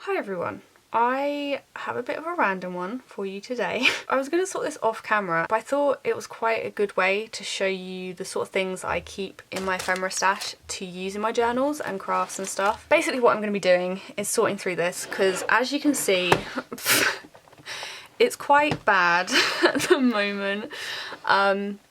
Hi everyone. I have a bit of a random one for you today. I was going to sort this off camera, but I thought it was quite a good way to show you the sort of things I keep in my ephemera stash to use in my journals and crafts and stuff. Basically what I'm going to be doing is sorting through this because, as you can see, it's quite bad at the moment.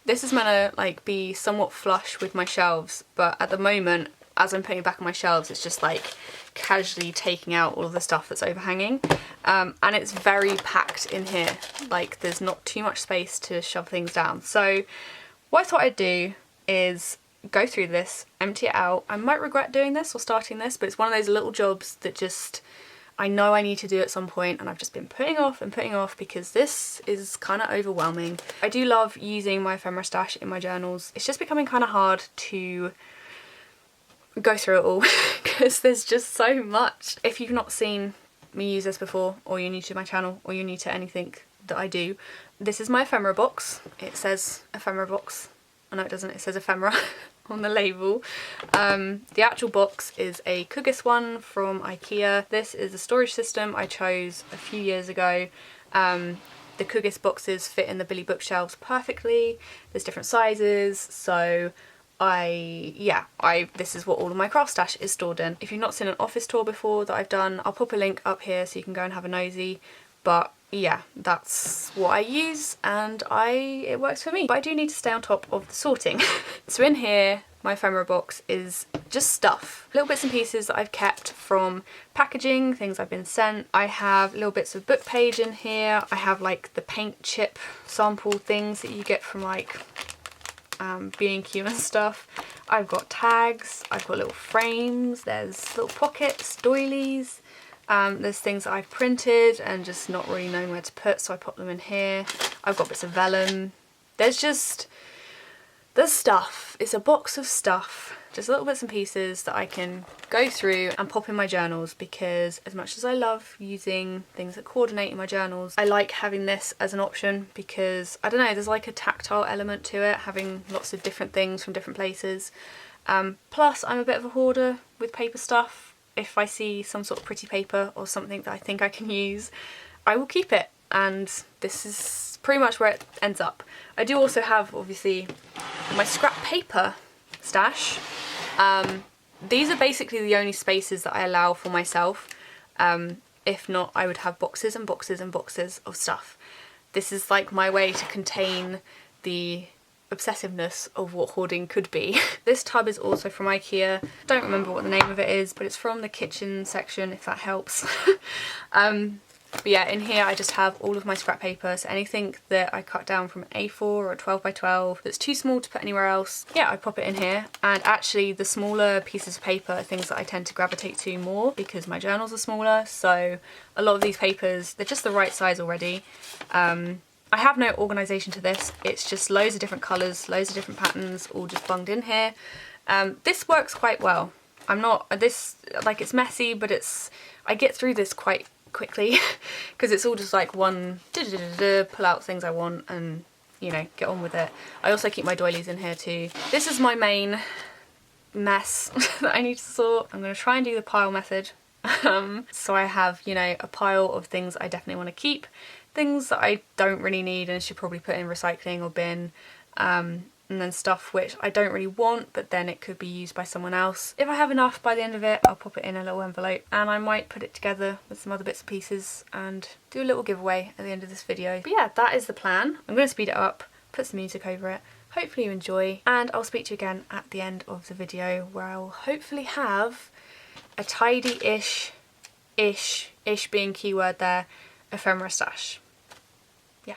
This is meant to be somewhat flush with my shelves, but at the moment, as I'm putting it back on my shelves, it's just like casually taking out all of the stuff that's overhanging, and it's very packed in here. Like, there's not too much space to shove things down. So what I thought I'd do is go through this, empty it out. I might regret doing this or starting this, but it's one of those little jobs that just I know I need to do at some point, and I've just been putting off and putting off because this is kind of overwhelming. I do love using my ephemera stash in my journals. It's just becoming kind of hard to go through it all because there's just so much. If you've not seen me use this before, or you're new to my channel, or you're new to anything that I do, this is my ephemera box. It says ephemera box. I know it doesn't, it says ephemera on the label. The actual box is a Kugis one from IKEA. This is a storage system I chose a few years ago. The Kugis boxes fit in the Billy bookshelves perfectly. There's different sizes, so this is what all of my craft stash is stored in. If you've not seen an office tour before that I've done, I'll pop a link up here so you can go and have a nosy. But yeah, that's what I use, and it works for me. But I do need to stay on top of the sorting. So in here, my ephemera box is just stuff. Little bits and pieces that I've kept from packaging, things I've been sent. I have little bits of book page in here. I have like the paint chip sample things that you get from like B&Q and stuff. I've got tags, I've got little frames, there's little pockets, doilies, there's things that I've printed and just not really knowing where to put, so I pop them in here. I've got bits of vellum. There's stuff. It's a box of stuff, just little bits and pieces that I can go through and pop in my journals, because as much as I love using things that coordinate in my journals, I like having this as an option because, I don't know, there's like a tactile element to it, having lots of different things from different places. Plus I'm a bit of a hoarder with paper stuff. If I see some sort of pretty paper or something that I think I can use, I will keep it, and this is pretty much where it ends up. I do also have, obviously, my scrap paper stash. These are basically the only spaces that I allow for myself. If not, I would have boxes and boxes and boxes of stuff. This is like my way to contain the obsessiveness of what hoarding could be. This tub is also from IKEA. Don't remember what the name of it is, but it's from the kitchen section, if that helps. But yeah, in here I just have all of my scrap paper, so anything that I cut down from A4 or a 12x12 that's too small to put anywhere else, yeah, I pop it in here. And actually the smaller pieces of paper are things that I tend to gravitate to more because my journals are smaller, so a lot of these papers, they're just the right size already. I have no organisation to this, it's just loads of different colours, loads of different patterns, all just bunged in here. This works quite well. It's messy, but I get through this quite quickly because it's all just like one pull out things I want and, you know, get on with it. I also keep my doilies in here too. This is my main mess that I need to sort. I'm going to try and do the pile method. So I have, you know, a pile of things I definitely want to keep, things that I don't really need and should probably put in recycling or bin, and then stuff which I don't really want but then it could be used by someone else. If I have enough by the end of it, I'll pop it in a little envelope and I might put it together with some other bits and pieces and do a little giveaway at the end of this video. But yeah, that is the plan. I'm going to speed it up, put some music over it. Hopefully you enjoy, and I'll speak to you again at the end of the video where I will hopefully have a tidy-ish being keyword there, ephemera stash. Yeah.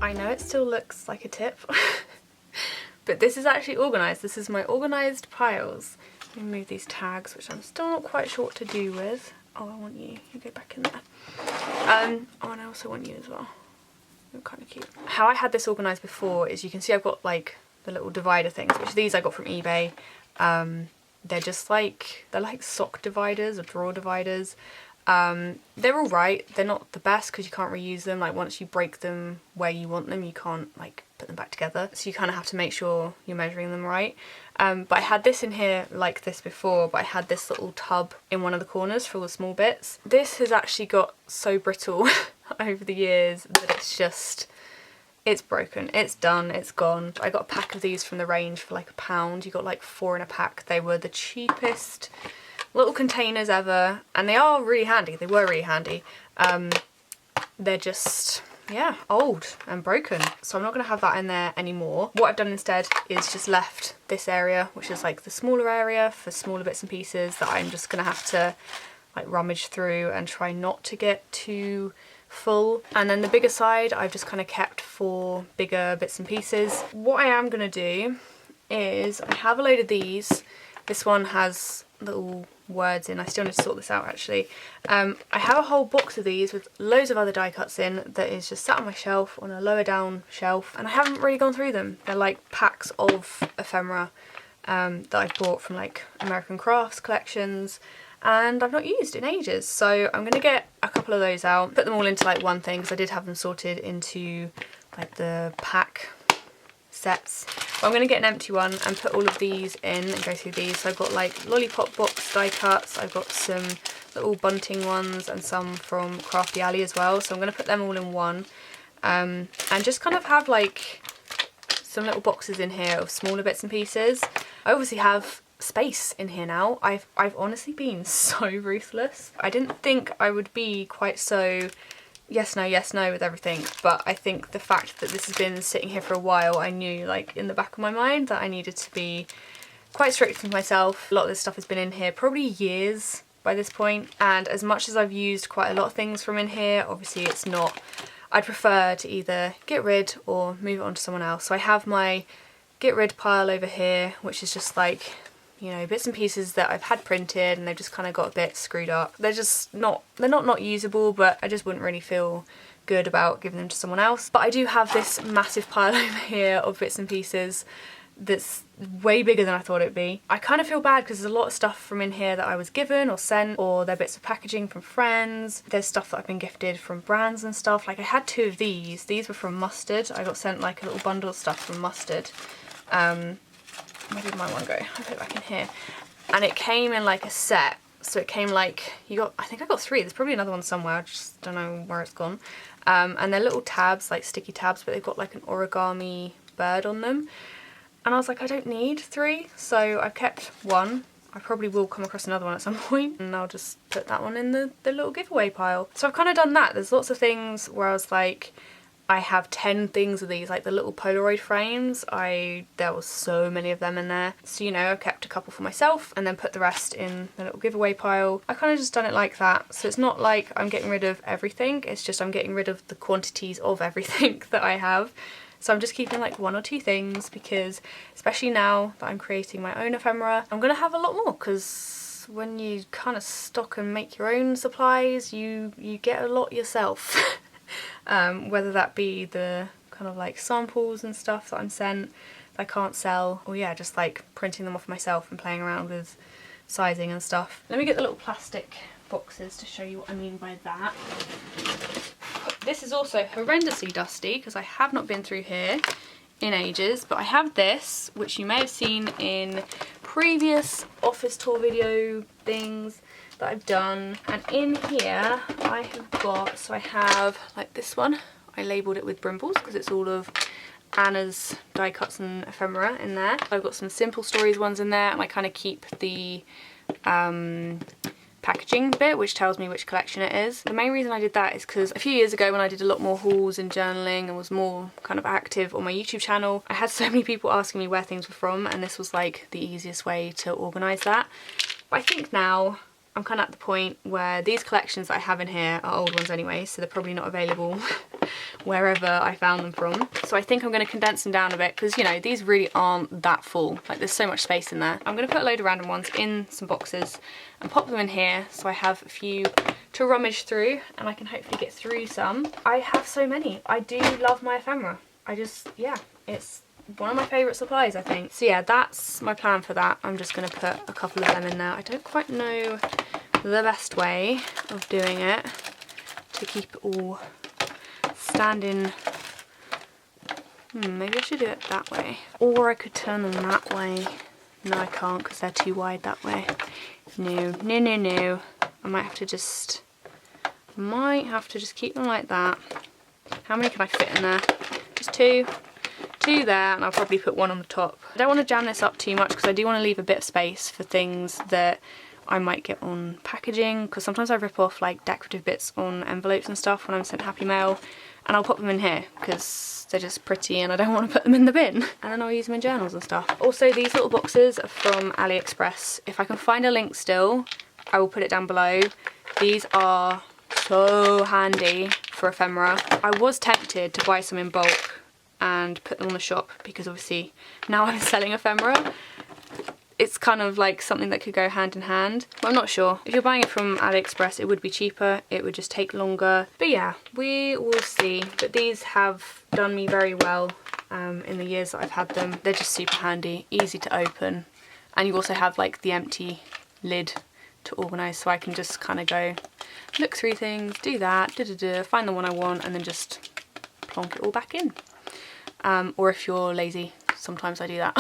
I know it still looks like a tip, but this is actually organised. This is my organised piles. Let me move these tags, which I'm still not quite sure what to do with. Oh, I want you. You go back in there. Oh, and I also want you as well. You're kind of cute. How I had this organised before is you can see I've got like the little divider things, which these I got from eBay. They're just like, they're like sock dividers or drawer dividers. They're alright. They're not the best because you can't reuse them. Like once you break them where you want them, you can't like put them back together. So you kind of have to make sure you're measuring them right. But I had this in here like this before, but I had this little tub in one of the corners for all the small bits. This has actually got so brittle over the years that it's broken, it's done, it's gone. I got a pack of these from the range for like £1. You got like 4 in a pack. They were the cheapest little containers ever, and they are really handy. They were really handy. They're just, yeah, old and broken. So I'm not gonna have that in there anymore. What I've done instead is just left this area, which is like the smaller area for smaller bits and pieces that I'm just gonna have to like rummage through and try not to get too full. And then the bigger side I've just kind of kept for bigger bits and pieces. What I am gonna do is I have a load of these. This one has little words in. I still need to sort this out actually. I have a whole box of these with loads of other die cuts in that is just sat on my shelf on a lower down shelf, and I haven't really gone through them. They're like packs of ephemera that I bought from like American crafts collections, and I've not used in ages. So I'm gonna get a couple of those out, put them all into like one thing because I did have them sorted into like the pack sets. But I'm going to get an empty one and put all of these in and go through these. So I've got like lollipop box die cuts, I've got some little bunting ones and some from Crafty Alley as well. So I'm going to put them all in one and just kind of have like some little boxes in here of smaller bits and pieces. I obviously have space in here now. I've honestly been so ruthless. I didn't think I would be quite so yes no with everything, but I think the fact that this has been sitting here for a while, I knew like in the back of my mind that I needed to be quite strict with myself. A lot of this stuff has been in here probably years by this point, and as much as I've used quite a lot of things from in here, obviously it's not, I'd prefer to either get rid or move it on to someone else. So I have my get rid pile over here, which is just like, you know, bits and pieces that I've had printed and they've just kind of got a bit screwed up. They're just not, they're not usable, but I just wouldn't really feel good about giving them to someone else. But I do have this massive pile over here of bits and pieces that's way bigger than I thought it'd be. I kind of feel bad because there's a lot of stuff from in here that I was given or sent, or they're bits of packaging from friends. There's stuff that I've been gifted from brands and stuff. Like I had 2 of these. These were from Mustard. I got sent like a little bundle of stuff from Mustard. Where did my one go? I put it back in here. And it came in like a set. So it came like, I think I got 3. There's probably another one somewhere. I just don't know where it's gone. And they're little tabs, like sticky tabs, but they've got like an origami bird on them. And I was like, I don't need 3. So I've kept 1. I probably will come across another one at some point, and I'll just put that one in the little giveaway pile. So I've kind of done that. There's lots of things where I was like, I have 10 things of these, like the little Polaroid frames. There was so many of them in there. So, you know, I've kept a couple for myself and then put the rest in the little giveaway pile. I kind of just done it like that. So it's not like I'm getting rid of everything. It's just I'm getting rid of the quantities of everything that I have. So I'm just keeping like 1 or 2 things because, especially now that I'm creating my own ephemera, I'm going to have a lot more because when you kind of stock and make your own supplies, you get a lot yourself. Whether that be the kind of like samples and stuff that I'm sent that I can't sell, or yeah, just like printing them off myself and playing around with sizing and stuff. Let me get the little plastic boxes to show you what I mean by that. This is also horrendously dusty because I have not been through here in ages, but I have this, which you may have seen in previous office tour video things that I've done, and in here I have got, so I have like this one, I labelled it with Brimbles because it's all of Anna's die cuts and ephemera in there. I've got some Simple Stories ones in there, and I kind of keep the packaging bit which tells me which collection it is. The main reason I did that is because a few years ago when I did a lot more hauls and journaling and was more kind of active on my YouTube channel, I had so many people asking me where things were from, and this was like the easiest way to organise that. But I think now I'm kind of at the point where these collections that I have in here are old ones anyway, so they're probably not available wherever I found them from. So I think I'm going to condense them down a bit because, you know, these really aren't that full. Like, there's so much space in there. I'm going to put a load of random ones in some boxes and pop them in here so I have a few to rummage through and I can hopefully get through some. I have so many. I do love my ephemera. Yeah, it's one of my favourite supplies, I think. So yeah, that's my plan for that. I'm just going to put a couple of them in there. I don't quite know the best way of doing it to keep it all standing. Maybe I should do it that way. Or I could turn them that way. No, I can't because they're too wide that way. No. I might have to just keep them like that. How many can I fit in there? Just two there, and I'll probably put one on the top. I don't want to jam this up too much because I do want to leave a bit of space for things that I might get on packaging, because sometimes I rip off like decorative bits on envelopes and stuff when I'm sent happy mail, and I'll pop them in here because they're just pretty and I don't want to put them in the bin, and then I'll use them in journals and stuff. Also, these little boxes are from AliExpress. If I can find a link still, I will put it down below. These are so handy for ephemera. I was tempted to buy some in bulk and put them on the shop because obviously now I'm selling ephemera. It's kind of like something that could go hand in hand. But I'm not sure. If you're buying it from AliExpress, it would be cheaper. It would just take longer. But yeah, we will see. But these have done me very well in the years that I've had them. They're just super handy, easy to open. And you also have like the empty lid to organise, so I can just kind of go look through things, do that, find the one I want, and then just plonk it all back in. Or if you're lazy, sometimes I do that.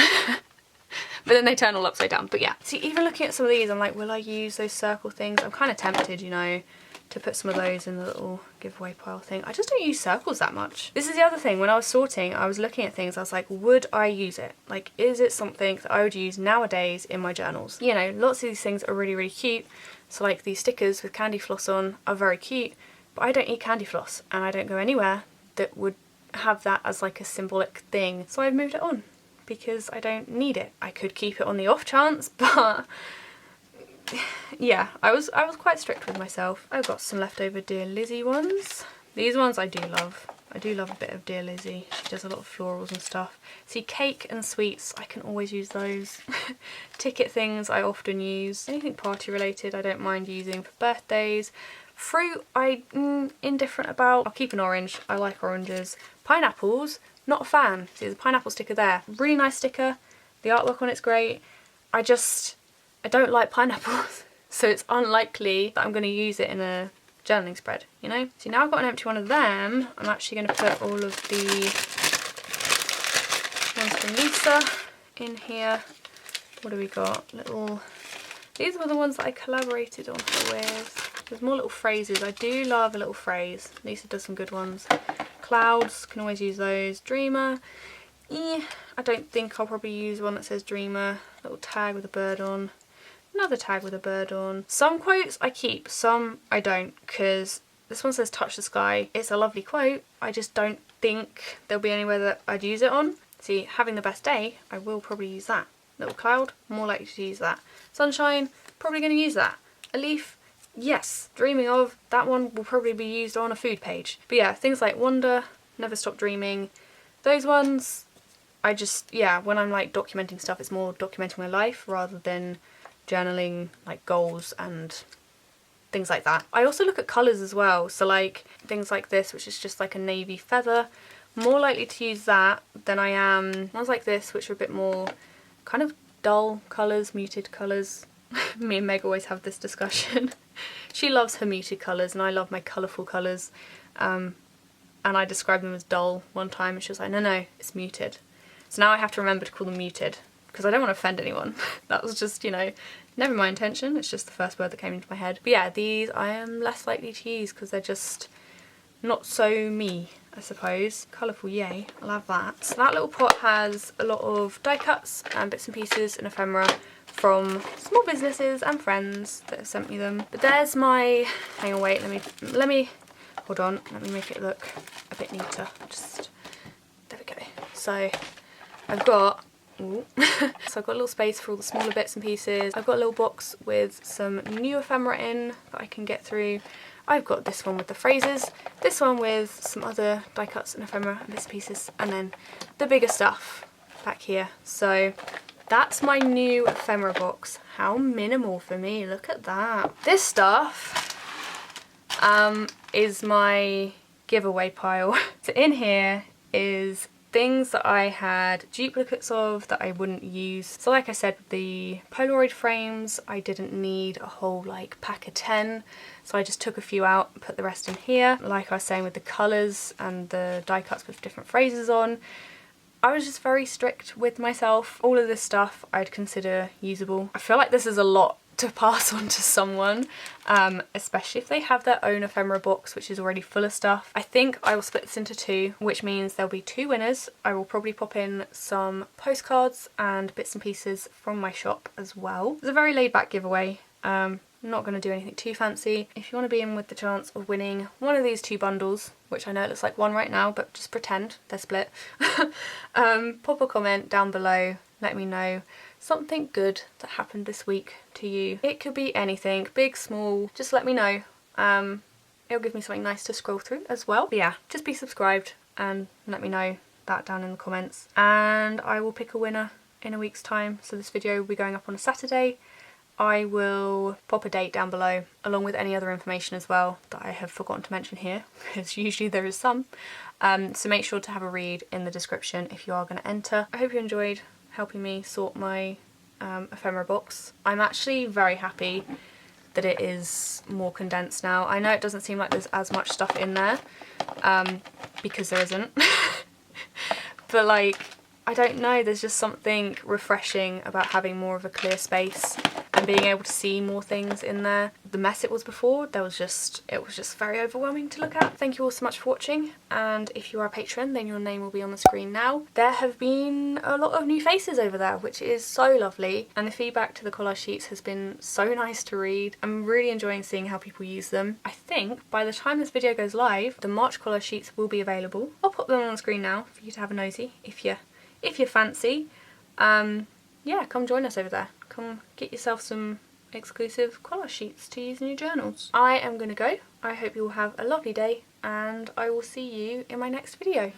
But then they turn all upside down. But yeah, see, even looking at some of these, I'm like, will I use those circle things? I'm kind of tempted, you know, to put some of those in the little giveaway pile thing. I just don't use circles that much. This is the other thing. When I was sorting, I was looking at things, I was like, would I use it? Like, is it something that I would use nowadays in my journals? You know, lots of these things are really, really cute. So like these stickers with candy floss on are very cute, but I don't eat candy floss and I don't go anywhere that would have that as like a symbolic thing. So I've moved it on because I don't need it. I could keep it on the off chance, but yeah, I was quite strict with myself. I've got some leftover Dear Lizzie ones. These ones I do love. I do love a bit of Dear Lizzie. She does a lot of florals and stuff. See, cake and sweets, I can always use those. Ticket things I often use. Anything party related I don't mind using for birthdays. Fruit I'm indifferent about. I'll keep an orange. I like oranges. Pineapples, not a fan. See, there's a pineapple sticker there. Really nice sticker. The artwork on it's great. I don't like pineapples. So it's unlikely that I'm going to use it in a journaling spread, you know? See, now I've got an empty one of them, I'm actually going to put all of the ones from Lisa in here. What do we got? These were the ones that I collaborated on her with. There's more little phrases. I do love a little phrase. Lisa does some good ones. Clouds, can always use those. Dreamer. I don't think I'll probably use one that says Dreamer. Little tag with a bird on. Another tag with a bird on. Some quotes I keep, some I don't, because this one says touch the sky. It's a lovely quote. I just don't think there'll be anywhere that I'd use it on. See, having the best day, I will probably use that. Little cloud, more likely to use that. Sunshine, probably going to use that. A leaf, yes. Dreaming of, that one will probably be used on a food page. But yeah, things like wonder, never stop dreaming. Those ones, yeah, when I'm like documenting stuff, it's more documenting my life rather than journaling like goals and things like that. I also look at colours as well, so like things like this, which is just like a navy feather, more likely to use that than I am ones like this, which are a bit more kind of dull colours, muted colours. Me and Meg always have this discussion. She loves her muted colours and I love my colourful colours, and I described them as dull one time and she was like, no, it's muted. So now I have to remember to call them muted, because I don't want to offend anyone. That was just, you know, never my intention. It's just the first word that came into my head. But yeah, these I am less likely to use because they're just not so me, I suppose. Colourful, yay. I'll have that. So that little pot has a lot of die cuts and bits and pieces and ephemera from small businesses and friends that have sent me them. But there's my, hang on, wait, let me, hold on, let me make it look a bit neater. Just, there we go. So I've got, so I've got a little space for all the smaller bits and pieces. I've got a little box with some new ephemera in that I can get through. I've got this one with the phrases, this one with some other die cuts and ephemera and bits and pieces, and then the bigger stuff back here. So that's my new ephemera box. How minimal for me, look at that. This stuff is my giveaway pile. So in here is things that I had duplicates of that I wouldn't use. So like I said, the Polaroid frames, I didn't need a whole like pack of 10, so I just took a few out and put the rest in here. Like I was saying with the colours and the die cuts with different phrases on, I was just very strict with myself. All of this stuff I'd consider usable. I feel like this is a lot to pass on to someone, especially if they have their own ephemera box which is already full of stuff. I think I will split this into two, which means there'll be two winners. I will probably pop in some postcards and bits and pieces from my shop as well. It's a very laid back giveaway. I'm not going to do anything too fancy. If you want to be in with the chance of winning one of these two bundles, which I know it looks like one right now, but just pretend they're split, pop a comment down below, let me know something good that happened this week to you. It could be anything, big, small, just let me know. It'll give me something nice to scroll through as well. But yeah, just be subscribed and let me know that down in the comments. And I will pick a winner in a week's time. So this video will be going up on a Saturday. I will pop a date down below along with any other information as well that I have forgotten to mention here, because usually there is some. So make sure to have a read in the description if you are going to enter. I hope you enjoyed helping me sort my ephemera box. I'm actually very happy that it is more condensed now. I know it doesn't seem like there's as much stuff in there, because there isn't. But like, I don't know, there's just something refreshing about having more of a clear space and being able to see more things in there. The mess it was before, it was just very overwhelming to look at. Thank you all so much for watching, and if you are a patron then your name will be on the screen now. There have been a lot of new faces over there, which is so lovely, and the feedback to the collage sheets has been so nice to read. I'm really enjoying seeing how people use them. I think by the time this video goes live, the March collage sheets will be available. I'll pop them on the screen now for you to have a nosy if you fancy. Yeah, come join us over there. Come get yourself some exclusive collage sheets to use in your journals. I am going to go. I hope you all have a lovely day, and I will see you in my next video.